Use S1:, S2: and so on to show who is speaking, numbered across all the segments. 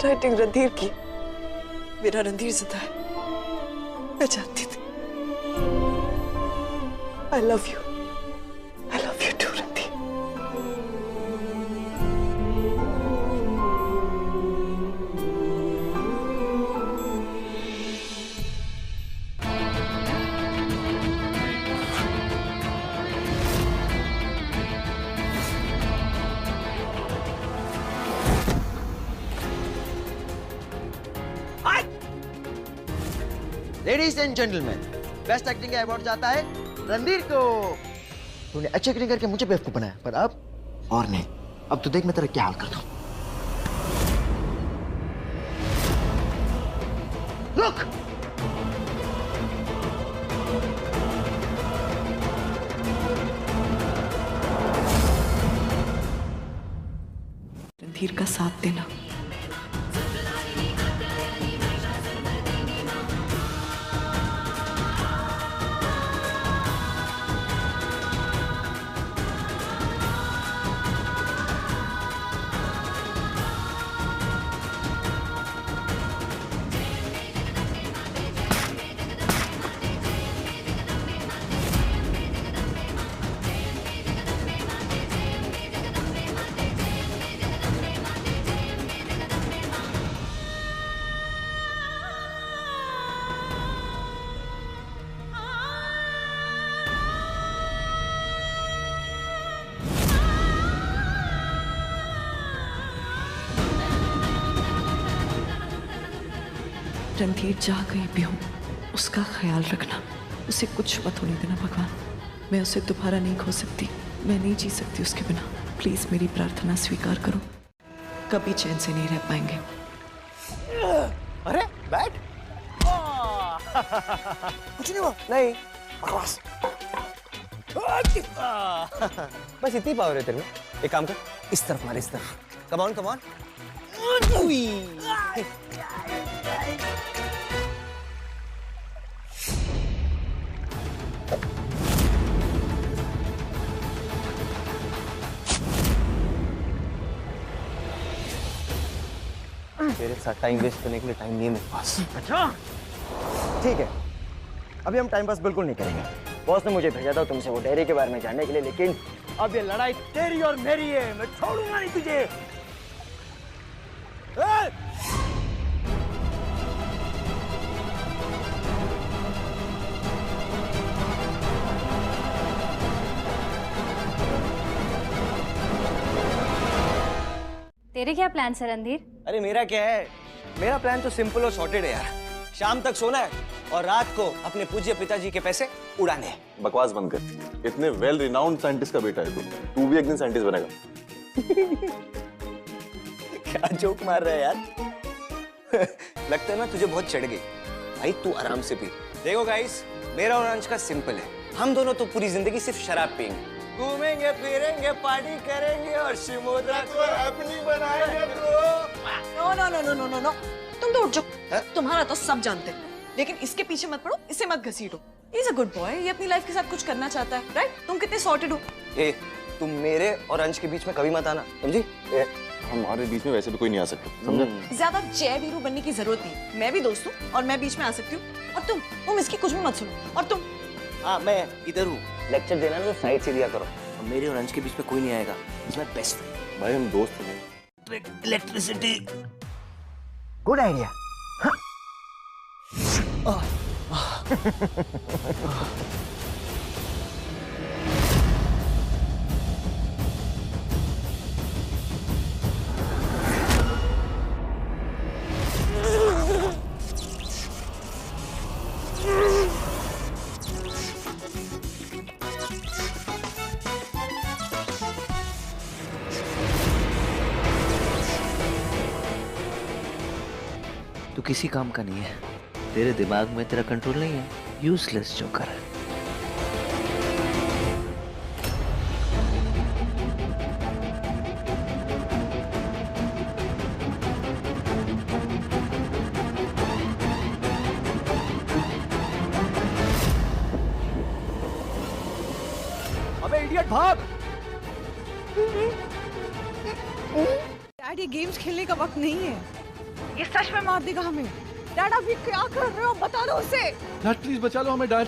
S1: Handwriting Randhir की। मेरा रणधीर जिंदा है, मैं जानती थी। I love you too Randhir.
S2: Ladies and gentleman, best acting का अवार्ड जाता है रणधीर को। तूने अच्छी एक्टिंग करके मुझे बेवकूफ बनाया, पर अब और नहीं। अब तो देख मैं तेरा क्या हाल करता हूं। रुक!
S1: रणधीर का साथ देना। रणधीर जहाँ कहीं भी हो, उसका ख्याल रखना। उसे कुछ मत होने देना भगवान। मैं उसे दोबारा नहीं खो सकती, मैं नहीं जी सकती उसके बिना। प्लीज मेरी प्रार्थना स्वीकार करो। कभी चैन से नहीं रह पाएंगे।
S2: अरे बैठ। कुछ नहीं हुआ। नहीं, बकवास। बस इतनी पावर है तेरे में। एक काम कर, इस तरफ मार, इस तरफ। Come on, come on. तेरे साथ टाइम वेस्ट करने के लिए टाइम नहीं है मेरे पास। अच्छा ठीक है, अभी हम टाइम पास बिल्कुल नहीं करेंगे। बॉस ने मुझे भेजा था तुमसे वो डायरी के बारे में जानने के लिए, लेकिन अब ये लड़ाई तेरी और मेरी है। मैं छोड़ूंगा नहीं तुझे।
S3: तेरे क्या प्लान है रणधीर?
S2: अरे मेरा क्या है, मेरा प्लान तो सिंपल और सॉर्टेड है यार। शाम तक सोना है और रात को अपने पूज्य पिताजी के पैसे उड़ाने हैं।
S4: बकवास बंद कर। इतने वेल रिनाउंड साइंटिस्ट का बेटा है तू भी एक दिन साइंटिस्ट बनेगा।
S2: क्या जोक मार रहा है यार। लगता है ना तुझे बहुत चढ़ गई। भाई तू आराम से पी। देखो गाइस, मेरा और अंश का सिंपल है। हम दोनों तो पूरी जिंदगी सिर्फ शराब पियेंगे, घूमेंगे फिरेंगे, पार्टी करेंगे और शिमोद्रा को अपनी बनाएंगे bro.
S1: No no no no no no, तुम तो उठ जाओ। तुम्हारा तो सब जानते हैं, लेकिन इसके पीछे मत पड़ो, इसे मत घसीटो। He's a good boy, ये अपनी लाइफ के साथ कुछ करना चाहता है, राइट? तुम कितने सॉर्टेड हो।
S2: ए, तुम मेरे और अंश के बीच में कभी मत आना, समझी?
S4: हमारे बीच में वैसे भी कोई नहीं आ सकता, समझा?
S1: ज्यादा जय वीरू बनने की जरूरत नहीं। मैं भी दोस्त हूँ और मैं बीच में आ सकती हूँ। और तुम इसकी कुछ भी मत सुनो। और तुम?
S2: हाँ, मैं इधर हूँ। लेक्चर देना तो साइड से दिया करो। और मेरे और अंश के बीच में कोई नहीं आएगा। मैं बेस्ट फ्रेंड।
S4: भाई हम दोस्त हैं।
S2: इलेक्ट्रिसिटी। Good idea.
S5: तू किसी काम का नहीं है। तेरे दिमाग में तेरा कंट्रोल नहीं है। यूजलेस जोकर है।
S2: अबे इडियट, भाग!
S1: डैड, ये गेम्स खेलने का वक्त नहीं है।
S6: ये सच में मार देगा हमें। डैड आप ये क्या कर रहे हो, बता दो उसे।
S7: डैड प्लीज बचा लो हमें डैड।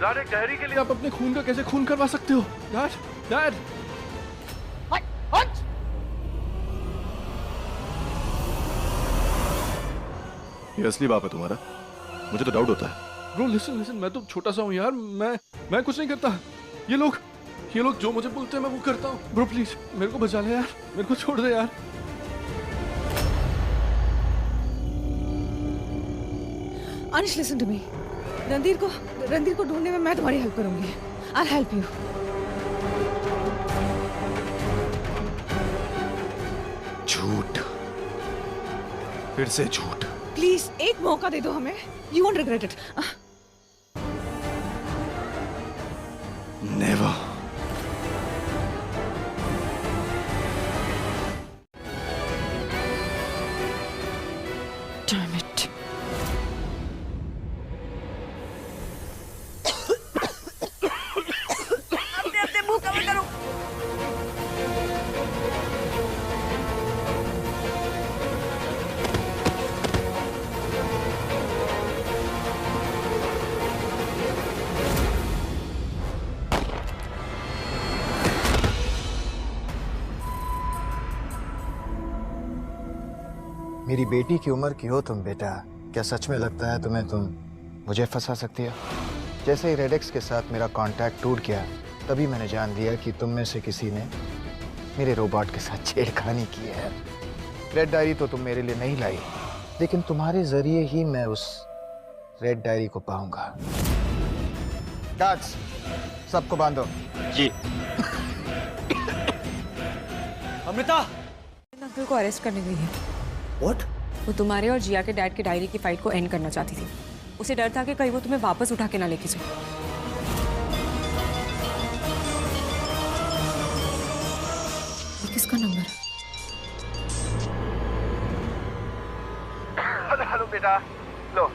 S7: डैड एक डायरी के लिए आप अपने खून का कैसे खून करवा सकते हो डैड? डैड ये असली बाप है तुम्हारा? मुझे तो डाउट होता है। ब्रो लिसन लिसन, मैं तो छोटा सा हूँ यार, मैं कुछ नहीं करता। ये लोग जो मुझे बोलते हैं मैं वो करता हूँ। ब्रो प्लीज मेरे को बचा ले यार, मेरे को छोड़ दे यार।
S6: अनिश लिसन टू मी, रणधीर को ढूंढने में मैं तुम्हारी हेल्प करूंगी। I help you.
S7: झूठ, फिर से झूठ।
S6: प्लीज एक मौका दे दो हमें। You won't regret it.
S7: Never.
S1: Damn it.
S6: अपने मुंह कवर करो।
S8: मेरी बेटी की उम्र की हो तुम बेटा, क्या सच में लगता है तुम्हें तुम मुझे फंसा सकती है? जैसे ही रेडेक्स के साथ मेरा कांटेक्ट टूट गया तभी मैंने जान लिया कि तुम में से किसी ने मेरे रोबोट के साथ छेड़खानी की है। रेड डायरी तो तुम मेरे लिए नहीं लाई, लेकिन तुम्हारे जरिए ही मैं उस रेड डायरी को पाऊंगा। गार्ड्स, सबको बांधो।
S2: जी।
S9: अमृता
S6: अंकल को अरेस्ट करने गई है।
S9: व्हाट?
S6: वो तुम्हारे और जिया के डैड की डायरी की फाइट को एंड करना चाहती थी। उसे डर था कि कहीं वो तुम्हें वापस उठा के ना लेके जाए। ये किसका नंबर है?
S8: हेलो बेटा, लो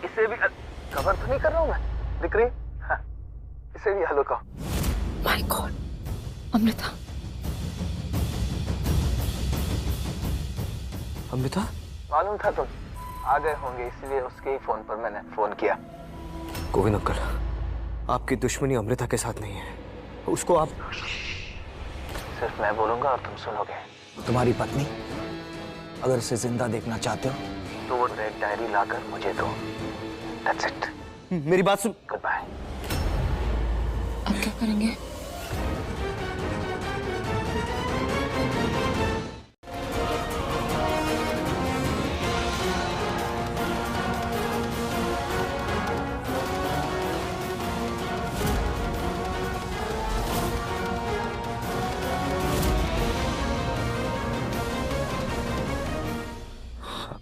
S8: इसे भी कवर तो नहीं कर रहा हूँ मैं, दिख रही? हाँ, इसे भी हेलो कहो।
S6: My God, Amrita.
S9: अमृता
S8: मालूम था तुम आ गए होंगे, इसलिए उसके ही फोन पर मैंने फोन किया।
S9: गोविंद अंकल, आपकी दुश्मनी अमृता के साथ नहीं है, उसको आप
S8: सिर्फ मैं बोलूंगा और तुम सुनोगे।
S9: तुम्हारी पत्नी अगर उसे जिंदा देखना चाहते हो
S8: तो वो रेड डायरी लाकर मुझे दो। That's it.
S9: मेरी बात सुन।
S8: Good bye.
S6: अब क्या करेंगे?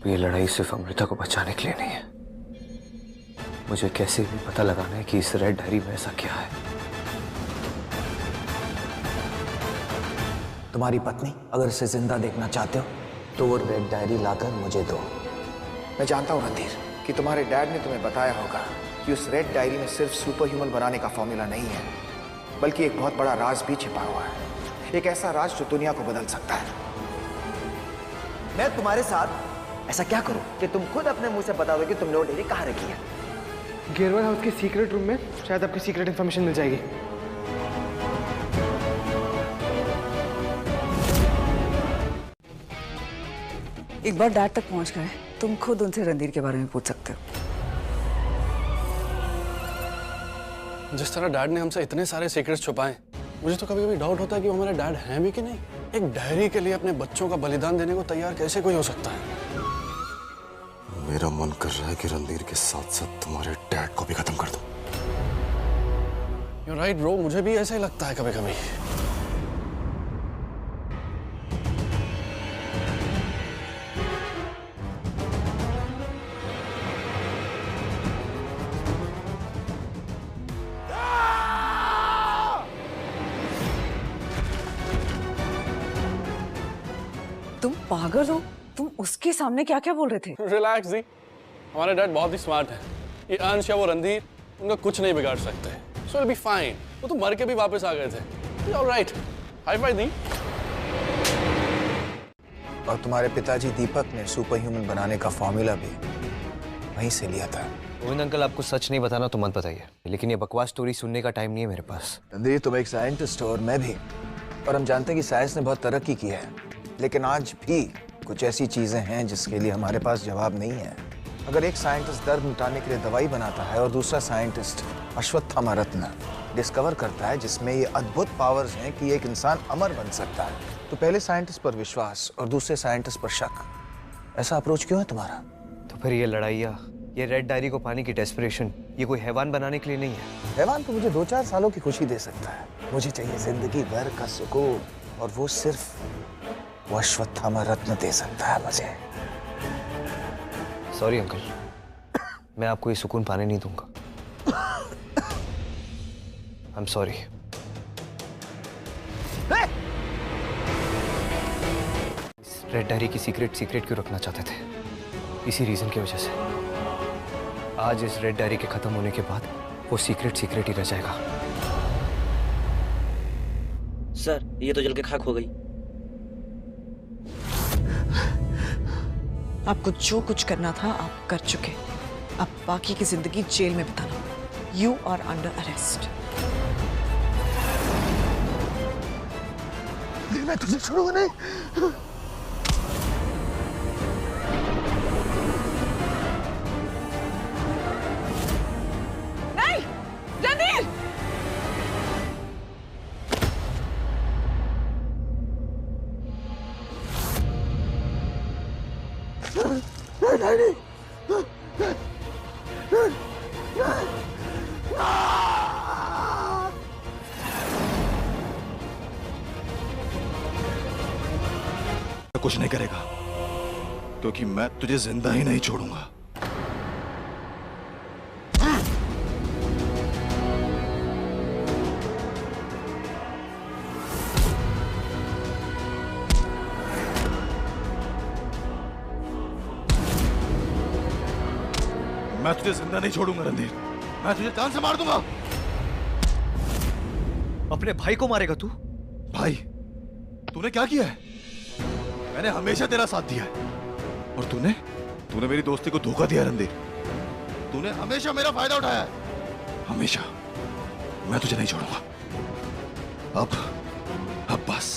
S9: ये लड़ाई सिर्फ अमृता को बचाने के लिए नहीं है, मुझे कैसे भी पता लगाना है कि इस रेड डायरी में ऐसा क्या है। तुम्हारी पत्नी अगर इसे जिंदा देखना चाहते हो तो वो रेड डायरी लाकर मुझे दो।
S8: मैं जानता हूँ रणधीर कि तुम्हारे डैड ने तुम्हें बताया होगा कि उस रेड डायरी में सिर्फ सुपर ह्यूमन बनाने का फॉर्मूला नहीं है, बल्कि एक बहुत बड़ा राज भी छिपा हुआ है। एक ऐसा राज जो दुनिया को बदल सकता है।
S9: मैं तुम्हारे साथ ऐसा क्या करूं कि तुम खुद अपने मुंह से बता दो कि तुमने वो डायरी कहाँ रखी है?
S10: गेरवर हाउस के सीक्रेट रूम में शायद आपको सीक्रेट इंफॉर्मेशन मिल जाएगी।
S6: एक बार डैड तक पहुंच गए, तुम खुद उनसे रणधीर के बारे में पूछ सकते हो।
S7: जिस तरह डैड ने हमसे इतने सारे सीक्रेट्स छुपाए, मुझे तो कभी कभी डाउट होता है कि वो हमारे डैड हैं भी कि नहीं। एक डायरी के लिए अपने बच्चों का बलिदान देने को तैयार कैसे कोई हो सकता है?
S4: मेरा मन कर रहा है कि रणधीर के साथ साथ तुम्हारे डैड को भी खत्म कर दूं।
S7: You're right ब्रो, मुझे भी ऐसा ही लगता है कभी कभी।
S6: तुम पागल हो? तुम उसके सामने क्या क्या बोल रहे थे?
S7: रिलैक्स जी, हमारे डैड बहुत ही स्मार्ट हैं। ये अंश या वो रणधीर उनका कुछ नहीं बिगाड़ सकते। So will be fine. वो तो मर के भी वापस आ गए थे। ऑलराइट, हाई फाई दी।
S8: और तुम्हारे पिताजी दीपक ने सुपर ह्यूमन बनाने का फॉर्मूला भी वहीं से लिया था।
S9: गोविंद अंकल, आपको सच नहीं बताना तो मत बताइए, लेकिन ये बकवास स्टोरी सुनने का टाइम नहीं है मेरे पास।
S8: रणधीर, तुम एक साइंटिस्ट हो और मैं भी, और हम जानते हैं कि साइंस ने बहुत तरक्की की है, लेकिन आज भी कुछ ऐसी चीजें हैं जिसके लिए हमारे पास जवाब नहीं है। अगर एक साइंटिस्ट दर्द मिटाने के लिए दवाई बनाता है और दूसरा साइंटिस्ट अश्वत्थामा रत्न डिस्कवर करता है जिसमें ये अद्भुत पावर्स हैं कि एक इंसान अमर बन सकता है, तो पहले साइंटिस्ट पर विश्वास और दूसरे साइंटिस्ट पर शक। ऐसा अप्रोच क्यों है तुम्हारा?
S9: तो फिर ये लड़ाइयाँ, ये रेड डायरी को पाने की डेस्परेशन, ये कोई हैवान बनाने के लिए नहीं है।
S8: हैवान तो मुझे 2-4 सालों की खुशी दे सकता है, मुझे चाहिए जिंदगी भर का सुकून, और वो सिर्फ वो अश्वत्थामा रत्न दे सकता है मुझे।
S9: सॉरी अंकल, मैं आपको ये सुकून पाने नहीं दूंगा। I am sorry. Red diary की सीक्रेट क्यों रखना चाहते थे? इसी रीजन की वजह से। आज इस रेड डायरी के खत्म होने के बाद वो सीक्रेट ही रह जाएगा।
S5: सर, ये तो जल के खाक हो गई।
S1: आपको जो कुछ करना था आप कर चुके, अब बाकी की जिंदगी जेल में बिताना। You are under arrest.
S8: मैं तुझे छोड़ूंगा नहीं।
S7: कुछ नहीं करेगा, क्योंकि मैं तुझे जिंदा ही नहीं छोड़ूंगा। मैं तुझे जिंदा नहीं छोड़ूंगा रणधीर, मैं तुझे जान से मार दूंगा।
S9: अपने भाई को मारेगा तू?
S7: भाई, तूने क्या किया है? मैंने हमेशा तेरा साथ दिया है, और तूने मेरी दोस्ती को धोखा दिया रणधीर। तूने हमेशा मेरा फायदा उठाया है, हमेशा। मैं तुझे नहीं छोड़ूंगा। अब बस।